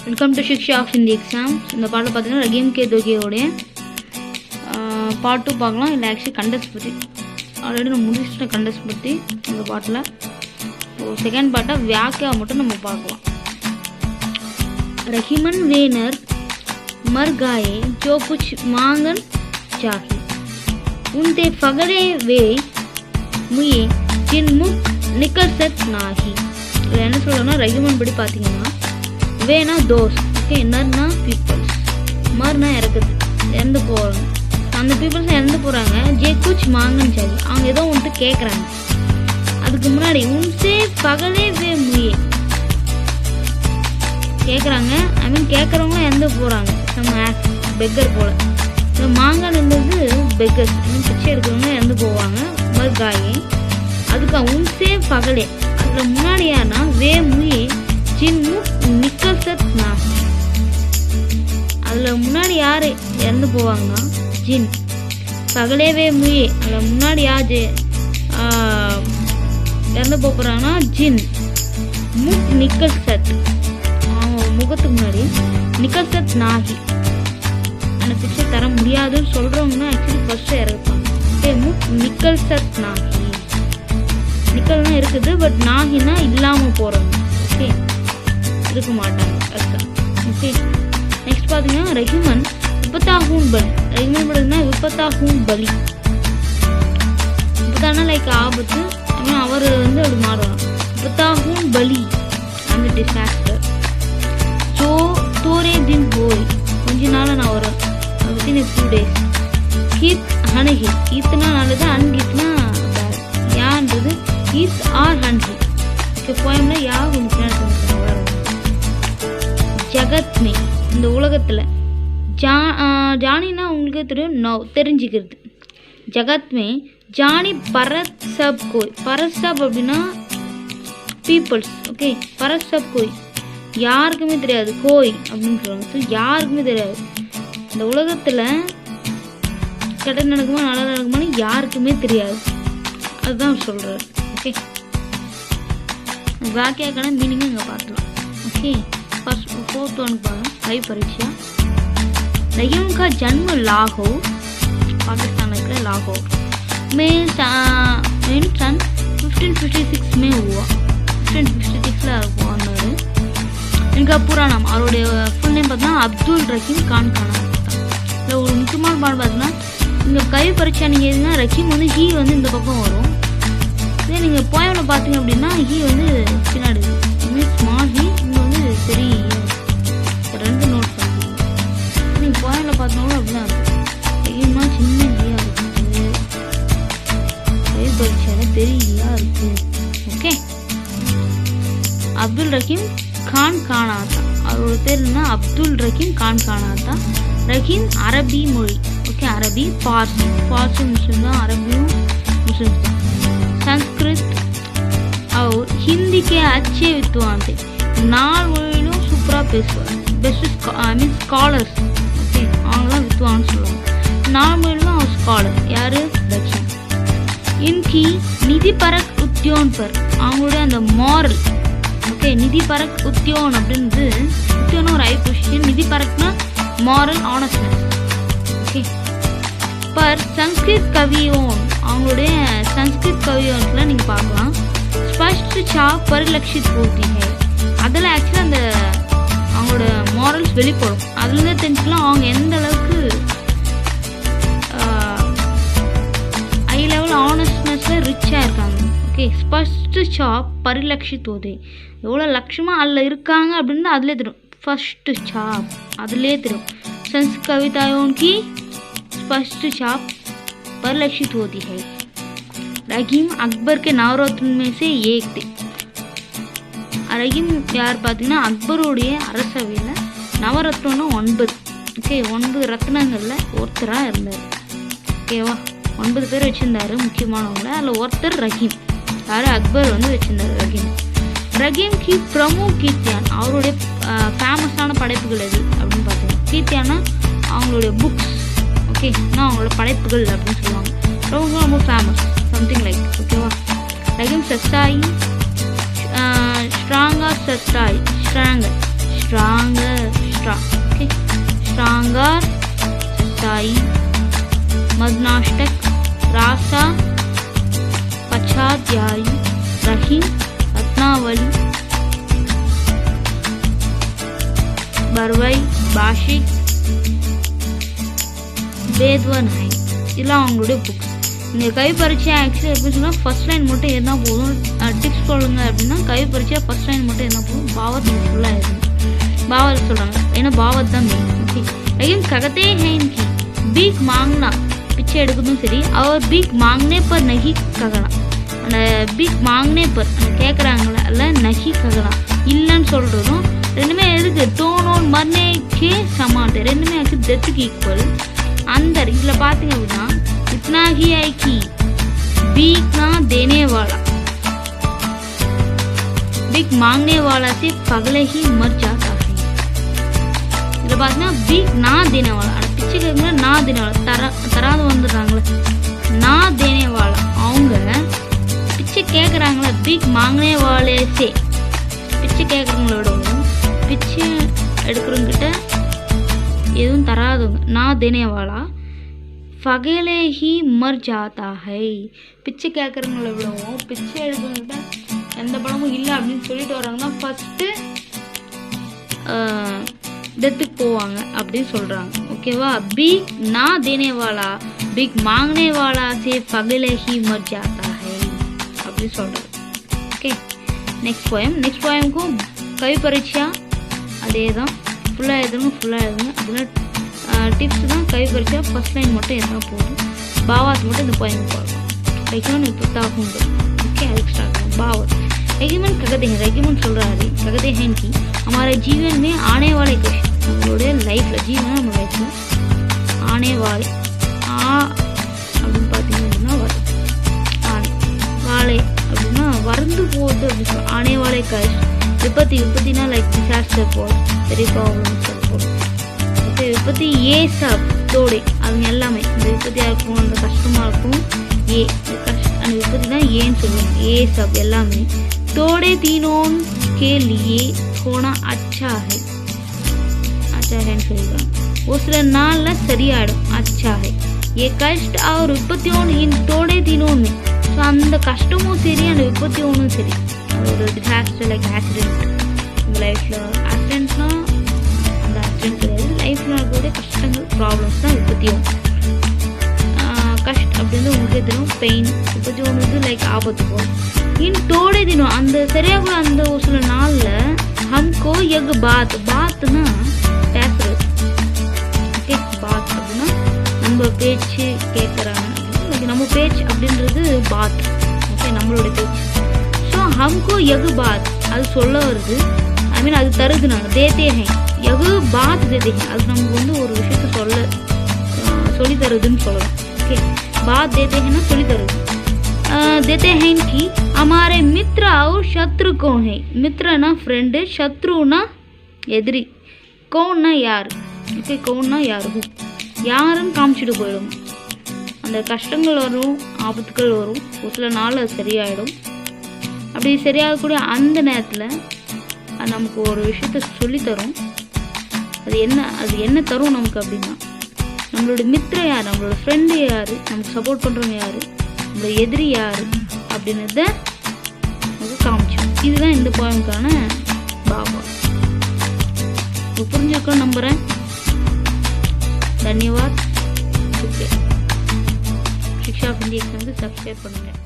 Welcome to Shiksha of Hindi exam. இந்த பாட்டில் பார்த்தீங்கன்னா ரஹீம் கே தோகியோடைய பார்ட் 2 பார்க்கலாம். இல்லை ஆக்சுவலி கண்டஸ்ட் பற்றி ஆல்ரெடி நான் முடிச்சுட்டேன். கண்டஸ்ட் பற்றி இந்த பாட்டில் செகண்ட் பார்ட்டாக வியாக்கியா மட்டும் நம்ம பார்க்கலாம். रहीमन वेनर मर गाए जो कुछ मांगन चाहे उनते फगड़े वे मुझे जिन मुख निकल सक नाही. என்ன சொல்லணும்னா ரஹீமன் படி பார்த்தீங்கன்னா வேனா தோஸ் ஓகே, நர்னா பீப்புள்ஸ், மர்னா இறக்குது, இறந்து போகிறாங்க. அந்த பீப்புள்ஸ் இறந்து போகிறாங்க. ஜே குச் மாங்கன்னு சொல்லி அவங்க ஏதோ வந்துட்டு கேட்குறாங்க. அதுக்கு முன்னாடி உன்சே பகலே வே முயே கேட்குறாங்க. ஐ மீன் கேட்குறவங்க இறந்து போகிறாங்க. நம்ம பெக்கர் போல். இந்த மாங்கான்றது பெக்கர்ஸ், ஐ மீன் பிச்சை எடுக்கிறவங்க இறந்து போவாங்க. மர்காயே அதுக்கு உன்சே பகலே அதில் முன்னாடி யாருன்னா வே முயே ஜின் முக் நிக்கல் சத் நான். அதில் முன்னாடி யார் இறந்து போவாங்கன்னா ஜின். பகலே வே முயே அதில் முன்னாடி யார் இறந்து போகிறாங்கன்னா ஜின். முக் நிக்கல் சத் முகத்துக்கு முன்னாடி நிக்கல் சத் நாகி அந்த பிச்சை தர முடியாதுன்னு சொல்கிறவங்கன்னா ஆக்சுவலி ஃபஸ்ட்டு இறப்பாங்க. ஓகே, முக் நிக்கல் சத் நாகி. நிக்கல்னா இருக்குது, பட் நாகினா இல்லாமல் போகிறவங்க. ஓகே, இருக்க மாட்டாங்க அதுதான். ஓகே, நெக்ஸ்ட் பார்த்தீங்கன்னா ரஹீமன் விபத்தாகும் பலி. ரஹீமன் படுதுன்னா விபத்தாகும் பலி. விபத்தானா லைக் ஆபத்து. ஆனால் அவர் வந்து அப்படி மாறுவாங்க. விபத்தாகும் பலி அந்த டிசாஸ்டர். ஸோ தோரே தின் போய் கொஞ்ச நாள் நான் வரும் வித்தின் a few days. கீத் ஹனகி கீத்னா நல்லது, அன்கீத்னா யான்றது கீத் ஆர் ஹன்ஹி. ஓகே, போயம்ல யா கொஞ்சம் ஜகத் மே இந்த உலகத்தில் ஜானின்னா உங்களுக்கு தெரியும், தெரிஞ்சுக்கிறது. ஜகத் மே ஜானி பரத் சப் கோய். பரத் சப் அப்படின்னா பீப்புள்ஸ். ஓகே, பரத் சப் கோய் யாருக்குமே தெரியாது. கோய் அப்படின்னு சொல்லுவாங்க. ஸோ யாருக்குமே தெரியாது இந்த உலகத்தில் கெட்டது நடக்குமா நல்லது நடக்குமான்னு யாருக்குமே தெரியாது. அதுதான் சொல்கிறார். ஓகே, வாக்கியாக்கான மீனிங்கும் இங்கே பார்க்கலாம். ஓகே, फर्स्ट 4th वन पाएं कई परीक्षा. रहीम का जन्म लाहौर पाकिस्तान के लाहौर में सन 1556 में हुआ. 1556 हुआ. इनका पूरा नाम और फुल नेम பார்த்தா அப்துல் ரஹீம் கான் கானா. இல்லை ஒரு முக்கியமான பாடம் பார்த்தீங்கன்னா இங்கே கல்வி பரீட்சை நீங்கள் எதுனா ரஹீம் வந்து ஹீ வந்து இந்த பக்கம் வரும். இதே நீங்கள் போயமில் பார்த்தீங்க அப்படின்னா ஹீ வந்து பின்னாடி மீன்ஸ் மாஹி இங்கே வந்து பெரிய ரெண்டு நோட் பண்ணுங்க. நீங்கள் போயமில் பார்த்தோம்னா அப்படிதான் இருக்கும். ரஹீம்னா சின்ன ஹீயாக இருக்குது, கல்வி பரீட்சையில் பெரிய ஹீயாக இருக்குது. ஓகே, அப்துல் ரஹீம் கான் கானாத்தா அவரோட பேர் என்ன? அப்துல் ரஹீம் கான் கானாத்தா. ரஹீம் அரபி மொழி. ஓகே, அரபி பார்சி. பார்சி முஸ்லிம் தான், அரபியும் முஸ்லிம் தான். संस्कृत और हिंदी के अच्छे विद्वान थे. 4 மொழியிலும் சூப்பராக பேசுவார். Best I mean scholars. Okay, அவங்களாம் வித்வான்னு சொல்லுவாங்க. 4 மொழியிலும் அவர் ஸ்காலர். யார்? ரஹீம். இன்கி நிதி பரக் உத்தியோன் பர் அவங்களுடைய அந்த மாரல். ஓகே, நிதி பரக் உத்தியோன் அப்படின்றது உத்தியோன்னு ஒரு ஹை பொசிஷன். நிதி பரக்னா மாரல் ஆனஸ்ட்னஸ். ஓகே, பர் சன்ஸ்கிருத் கவியோன் அவங்களுடைய சன்ஸ்கிருத் கவியோன்ஸில் நீங்கள் பார்க்கலாம். ஸ்பஷ்ட் சா பரிலட்சித் போட்டி ஹே அதில் ஆக்சுவலாக அந்த அவங்களோட மாரல்ஸ் வெளிப்படும். அதுலேருந்து தெரிஞ்சுக்கலாம் அவங்க எந்த அளவுக்கு ஹை லெவல் ஆனஸ்ட்னஸில் ரிச்சாக இருக்காங்க. ஓகே, ஸ்பஷ்ட் சா பரிலட்சித் போதே எவ்வளோ லட்சமாக அதில் இருக்காங்க அப்படின்னு அதிலே தெரியும். ஃபஸ்ட்டு சாப் அதிலே தெரியும். संस्कृत कविताओं की स्पष्ट छाप परिलक्षित होती है. रहीम अकबर के 9 रत्न में से एक थे. ரஹீம் யார் பார்த்தீங்கன்னா அக்பருடைய அரசவையில் நவரத்னம்னா 9. ஓகே, 9 ரத்னங்களில் ஒருத்தராக இருந்தார். ஓகேவா, 9 பேர் வச்சுருந்தார் முக்கியமானவங்கள. அதில் ஒருத்தர் ரஹீம். யார்? அக்பர் வந்து வச்சுருந்தார் ரஹீம். ரஹீம் கி பிரமுக் கீர்த்தியான் அவருடைய ஃபேமஸான படைப்புகள் எது அப்படின்னு பார்த்தீங்கன்னா கீர்த்தியானா அவங்களுடைய புக்ஸ். ஓகே, அவங்களோட படைப்புகள் அப்படின்னு சொல்லுவாங்க. ரொம்ப ரொம்ப ஃபேமஸ் சம்திங் லைக். ஓகேவா, ரஹீம் சஸ்தாயி ஸ்ட்ராங்கா சஸ்தாய் ஸ்ட்ராங்கர் stronger, okay, stronger, सच्चाई, मदनाष्टक, रासा, पश्चाध्यायी, रहीम, रत्नावली, बरवई, भाषिक, வேத்வன் ஹை. இதெல்லாம் அவங்களுடைய புக்ஸ். நீங்கள் கை பரீட்சை ஆக்சுவலி எப்படி சொன்னால் ஃபஸ்ட் லைன் மட்டும் என்ன போதும், டிப்ஸ் சொல்லுங்க அப்படின்னா கை பரீட்சை ஃபஸ்ட் லைன் மட்டும் என்ன போதும், பாவத் ஃபுல்லாக இருக்கும். பாவத் சொல்கிறாங்க, ஏன்னா பாவத் தான் மெயின். ஓகே, लेकिन कहते हैं कि भीख मांगना பிச்சை எடுக்கணும் சரி, அவர் भीख मांगने पर नहीं कहना. அந்த भीख मांगने पर கேட்குறாங்களா அல்ல நகி ககலாம் இல்லைன்னு சொல்கிறதும் ரெண்டுமே எதுக்கு தோணும் மர்னேக்கே சமாட்டு, ரெண்டுமே அதுக்கு டெத்துக்கு ஈக்குவல். அந்த இதில் பார்த்தீங்க அப்படின்னா इतना ही है कि भीख ना देने वाला भीख मांगने वाला से पगले ही मर जाता है. இதில் பார்த்தீங்கன்னா भीख ना देने वाला, பிச்சை கேட்கும்போது ना देने वाला தராது வந்துடுறாங்களே, ना देने वाला அவங்க பிச்சை கேட்குறாங்களே, भीख मांगने वाले से பிச்சை கேட்குறவங்களோடவும் பிச்சை எடுக்கிறவங்கிட்ட எதுவும் தராதவங்க ना देने वाला फगेले ही मर जाता है. பிச்சை கேட்குறவங்கள விடவும் பிச்சை எடுக்கிறவங்கிட்ட எந்த படமும் இல்லை அப்படின்னு சொல்லிட்டு வராங்க தான் ஃபஸ்ட்டு டெத்துக்கு போவாங்க அப்படின்னு சொல்கிறாங்க. ஓகேவா, भीख ना देने वाला भीख मांगने वाला से फगेले ही मर जाता है அப்படின்னு சொல்கிறது. ஓகே, நெக்ஸ்ட் போயமுக்கும் கவி பரீட்சா அதே தான், ஃபுல்லாக எழுதுங்க அதில் டிப்ஸ் தான். கவி பரீட்சா ஃபஸ்ட் லைன் மட்டும் இருந்தால் போதும், பாவாத் மட்டும் இந்த போயம் போடலாம். ரெகிமன் இப்போ தாக்குங்க. ஓகே, அதுக்கு ஸ்டார்ட் பண்ணும். பாவத் रेगिमन कहते हैं, रेगिमन சொல்கிறாரு कहते हैं कि हमारे जीवन में आने वाले कष्ट, நம்மளுடைய லைஃப்பில் ஜீவன் நம்ம லைஃப்பில் ஆனே வாழை அப்படின்னு பார்த்தீங்க அப்படின்னா ஆணை வாழை அப்படின்னா வறந்து போகுது அப்படின்னு சொல்லி ஆனே வாழை கஷ்ட். விபத்தினா லைக் டிசாஸ்டர் போல் பெரிய ப்ராப்ளம் போல். ஓகே, விபத்தி ஏ சப் தோடே அவங்க எல்லாமே இந்த விபத்தியாக இருக்கும், அந்த கஷ்டமாக இருக்கும். அந்த விபத்தி தான் ஏன்னு சொல்லுவாங்க. ஏ சப் எல்லாமே तोड़े तीनों के लिए होना अच्छा है சொல்லிடுறாங்க. ஒரு சில நாளில் சரியாயிடும். अच्छा है ये कष्ट और विपत्तियों इन तोड़े तीनों में. ஸோ அந்த கஷ்டமும் சரி அந்த விபத்தியோனும் சரி, ஒரு டிசாஸ்டர் லைக் ஆக்சிடென்ட், உங்கள் லைஃப்பில் ஆக்சிடென்ட்ஸ்னால் அந்த ஆக்சிடென்ட் கிடையாது, லைஃப்பில் இருக்கக்கூடிய கஷ்டங்கள் ப்ராப்ளம்ஸ் தான் விபத்தியும். கஷ்ட் அப்படின்னு உங்களுக்கு தெரியும், பெயின். விபத்தியோன்னு இது லைக் ஆபத்து போகும். இன் தோடே தினம் அந்த சரியாக கூட அந்த ஒரு சில நாளில் ஹம்கோ எக் பாத்னா பேசுறது. ஓகே, பாத் அப்படின்னா நம்ம பேச்சு கேட்குறாங்க, நம்ம பேச்சு அப்படின்றது பாத். ஓகே, நம்மளோட பேச்சு. ஸோ ஹம்கோ எகு பாத் அது சொல்ல வருது, ஐ மீன் அது தருது. நாங்கள் தேத்தே ஹே எகு பாத் தேத்தே ஹே, அது நமக்கு வந்து ஒரு விஷயத்த சொல்லி தருதுன்னு சொல்லலாம். ओके, बात देते हैं ना சொல்லி தருது. देते हैं कि हमारे मित्र और शत्रु कौन है. मित्र ना फ्रेंड, शत्रु ना எதிரி, कौन ना யார். ஓகே, कौन ना யார், யாருன்னு காமிச்சிட்டு போயிடும். அந்த கஷ்டங்கள் வரும், ஆபத்துக்கள் வரும், ஒரு சில நாள் அது சரியாயிடும். அப்படி சரியாகக்கூடிய அந்த நேரத்தில் அது நமக்கு ஒரு விஷயத்த சொல்லித்தரும். அது என்ன தரும் நமக்கு அப்படின்னா, நம்மளோட மித்திரம் யார், நம்மளோட ஃப்ரெண்டு யார், நமக்கு சப்போர்ட் பண்ணுறவங்க யார், நம்மளோட எதிரி யார் அப்படின்றத நமக்கு காமிச்சோம். இதுதான் இந்த போயமுக்கான பாவா. புரிஞ்சுக்கணும் நம்புகிறேன். தன்யவாத். ஓகே, शिक्षा हिंदी एक्साम सब्सक्राइब பண்ணுங்கள்.